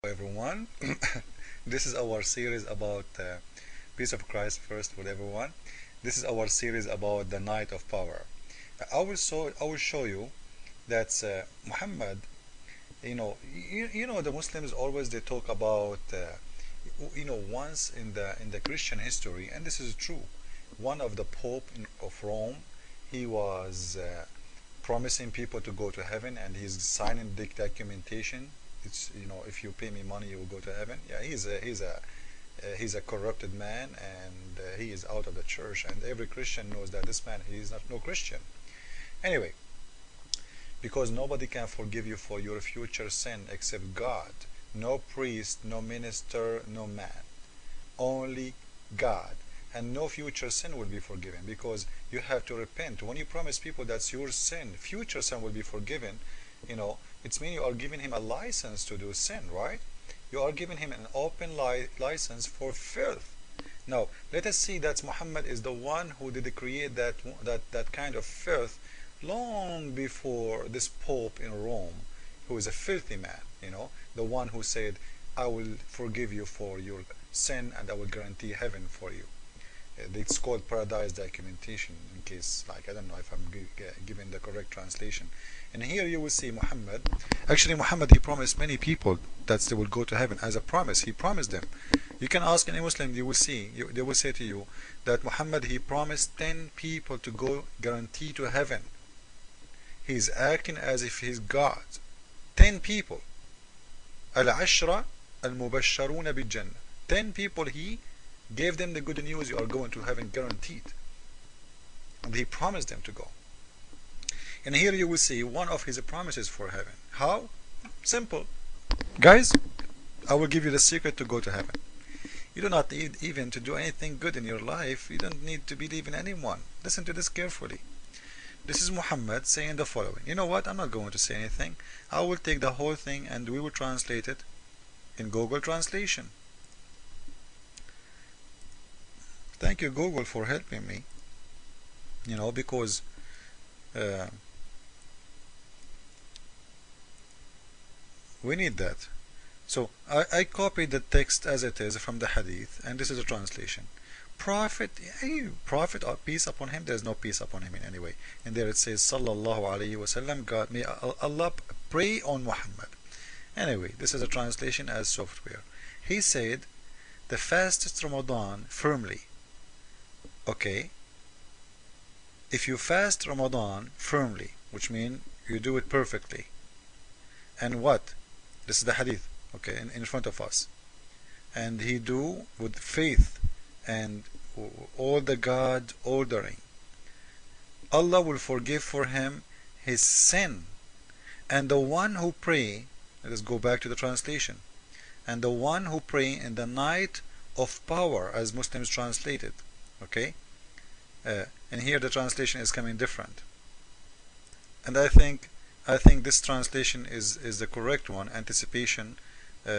Everyone. This is our series about peace of Christ first with everyone. This is our series about the night of power. I will show you that Muhammad, the Muslims always they talk about once in the Christian history, and this is true. One of the of Rome, he was promising people to go to heaven, and he's signing the documentation. It's, if you pay me money, you will go to heaven. Yeah, he's a corrupted man, and he is out of the church, and every Christian knows that this man, he is not no Christian. Anyway, because nobody can forgive you for your future sin except God. No priest, no minister, no man. Only God. And no future sin will be forgiven, because you have to repent. When you promise people that your sin, future sin, will be forgiven, it's mean you are giving him a license to do sin, right? You are giving him an open license for filth. Now, let us see that Muhammad is the one who did create that kind of filth long before this Pope in Rome, who is a filthy man, the one who said, I will forgive you for your sin and I will guarantee heaven for you. It's called paradise documentation, in case, I don't know if I'm giving the correct translation. And here you will see Muhammad. Actually, Muhammad, he promised many people that they will go to heaven as a promise. He promised them. You can ask any Muslim, you will see, they will say to you that Muhammad, he promised 10 people to go guarantee to heaven. He's acting as if he's God. 10 people. Al-Ashra al-Mubasharuna bil-Jannah. 10 people he gave them the good news, you are going to heaven guaranteed. And he promised them to go. And here you will see one of his promises for heaven. How? Simple. Guys, I will give you the secret to go to heaven. You do not need even to do anything good in your life. You don't need to believe in anyone. Listen to this carefully. This is Muhammad saying the following. You know what? I'm not going to say anything. I will take the whole thing and we will translate it in Google Translation. Thank you, Google, for helping me. Because we need that. So I copied the text as it is from the hadith, and this is a translation. Prophet, peace upon him. There's no peace upon him in any way. And there it says, Sallallahu Alaihi Wasallam, God, may Allah pray on Muhammad. Anyway, this is a translation as software. He said, the fastest Ramadan firmly. Okay, if you fast Ramadan firmly, which means you do it perfectly, and what? This is the hadith, okay, in front of us. And he do with faith and all the God ordering. Allah will forgive for him his sin. And the one who pray, let us go back to the translation. And the one who pray in the night of power, as Muslims translate it. Okay, and here the translation is coming different, and I think this translation is the correct one. Anticipation.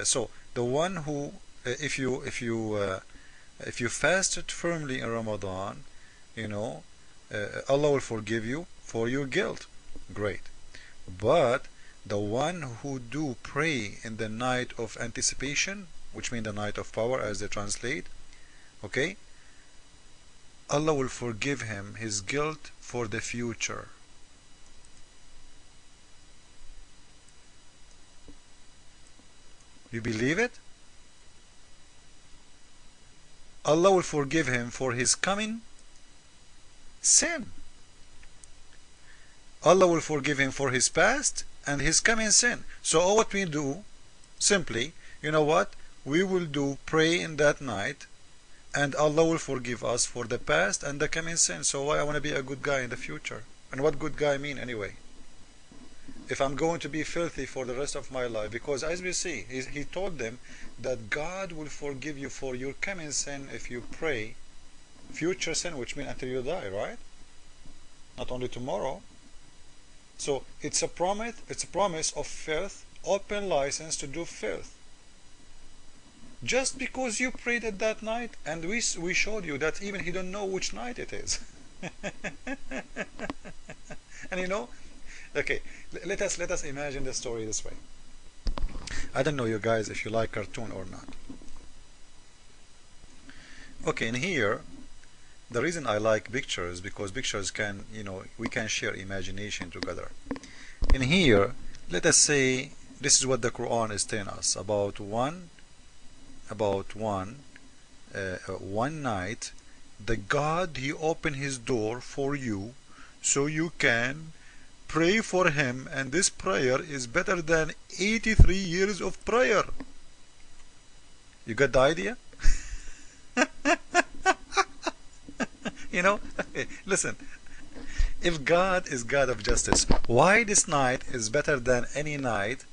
So the one who, if you fasted firmly in Ramadan, Allah will forgive you for your guilt. Great. But the one who do pray in the night of anticipation, which means the night of power, as they translate, okay, Allah will forgive him his guilt for the future. You believe it? Allah will forgive him for his coming sin. Allah will forgive him for his past and his coming sin. So all what we do, simply, you know what? We will pray in that night, and Allah will forgive us for the past and the coming sin. So why I want to be a good guy in the future? And what good guy mean anyway? If I'm going to be filthy for the rest of my life, because as we see, he told them that God will forgive you for your coming sin if you pray, future sin, which means until you die, right? Not only tomorrow. So it's a promise of filth, open license to do filth. Just because you prayed at that night, and we showed you that even he don't know which night it is. And okay, let us imagine the story this way. I don't know you guys if you like cartoon or not. Okay, in here, the reason I like pictures because pictures can, we can share imagination together. In here, let us say this is what the Quran is telling us about one night. The God He opened His door for you, so you can pray for Him, and this prayer is better than 83 years of prayer. You got the idea? You know, listen. If God is God of justice, why this night is better than any night,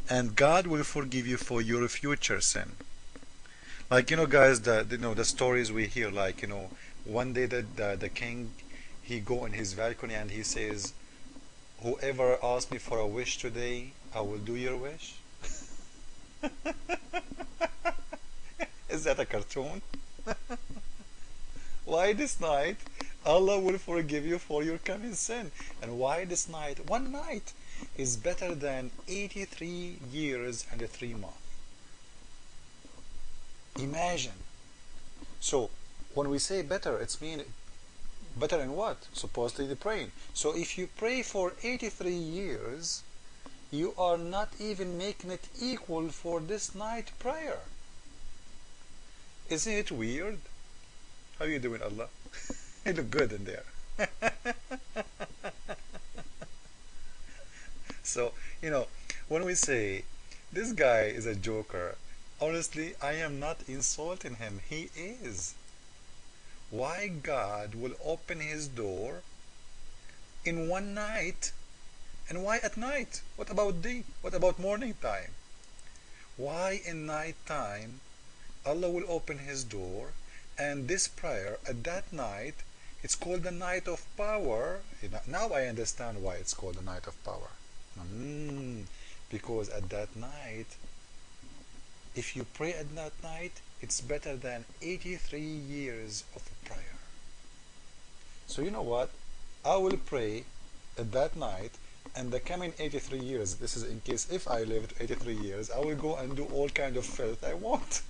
and God will forgive you for your future sin? Like, guys, the stories we hear, like, one day the king, he go in his balcony and he says, whoever asks me for a wish today, I will do your wish. Is that a cartoon? Why this night Allah will forgive you for your coming sin? And why this night, one night, is better than 83 years and 3 months? Imagine. So when we say better, it's mean better in what? Supposedly the praying. So if you pray for 83 years, you are not even making it equal for this night prayer. Isn't it weird? How you doing, Allah? You look good in there. So, when we say this guy is a joker, honestly, I am not insulting him. He is. Why God will open His door in one night? And why at night? What about day? What about morning time? Why in night time Allah will open His door, and this prayer at that night, it's called the night of power. Now I understand why it's called the night of power. Because at that night, if you pray at that night, it's better than 83 years of prayer. So you know what? I will pray at that night, and the coming 83 years, this is in case if I lived 83 years, I will go and do all kind of filth I want.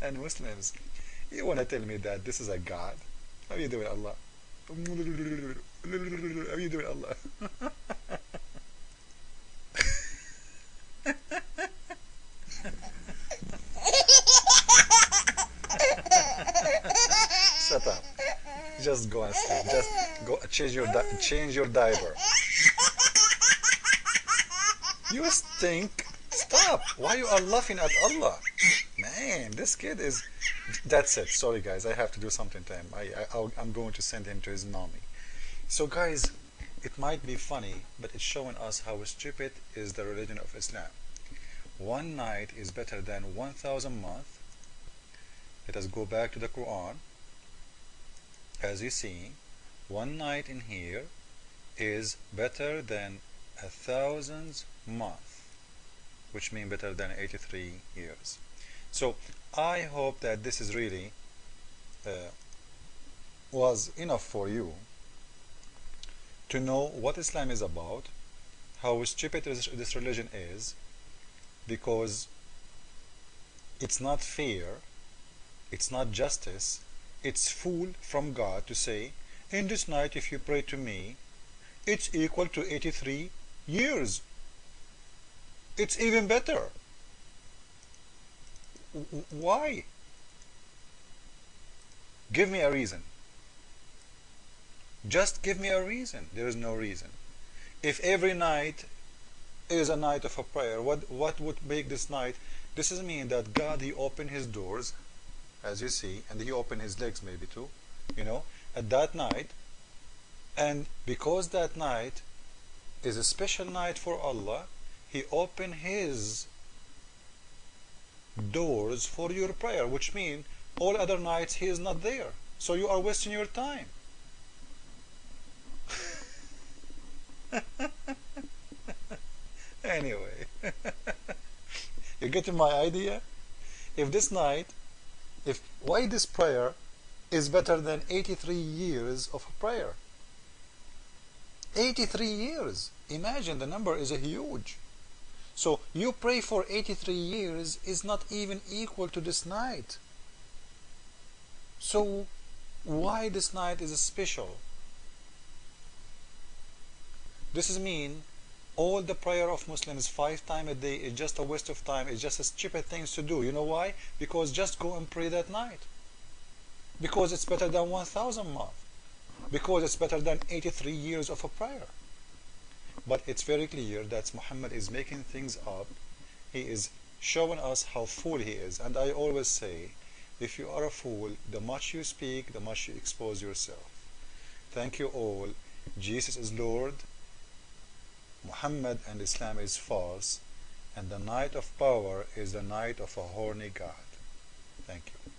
And Muslims, you want to tell me that this is a God? How you doing, Allah? How you doing, Allah? Shut up. Just go and sleep. Just go change your diaper. You stink. Stop. Why you are laughing at Allah? Man, this kid is... That's it. Sorry, guys. I have to do something to him. I'm going to send him to his mommy. So, guys, it might be funny, but it's showing us how stupid is the religion of Islam. One night is better than 1,000 months. Let us go back to the Quran. As you see, one night in here is better than 1,000 months, which means better than 83 years. So I hope that this is really was enough for you to know what Islam is about, how stupid this religion is, because it's not fair, it's not justice, it's fool from God to say, in this night if you pray to me, it's equal to 83 years. It's even better. Why? Give me a reason. Just give me a reason. There is no reason. If every night is a night of a prayer, what would make this night? This is mean that God, He opened His doors, as you see, and He opened His legs maybe too, at that night. And because that night is a special night for Allah, He opened His doors for your prayer, which means all other nights He is not there. So you are wasting your time. Anyway, you getting my idea? If this night, why this prayer is better than 83 years of prayer? 83 years. Imagine, the number is a huge. So you pray for 83 years is not even equal to this night. So why this night is special? This is mean all the prayer of Muslims 5 times a day is just a waste of time. It's just a stupid things to do. You know why? Because just go and pray that night. Because it's better than 1,000 months. Because it's better than 83 years of a prayer. But it's very clear that Muhammad is making things up. He is showing us how fool he is. And I always say, if you are a fool, the much you speak, the much you expose yourself. Thank you all. Jesus is Lord. Muhammad and Islam is false. And the night of power is the night of a horny God. Thank you.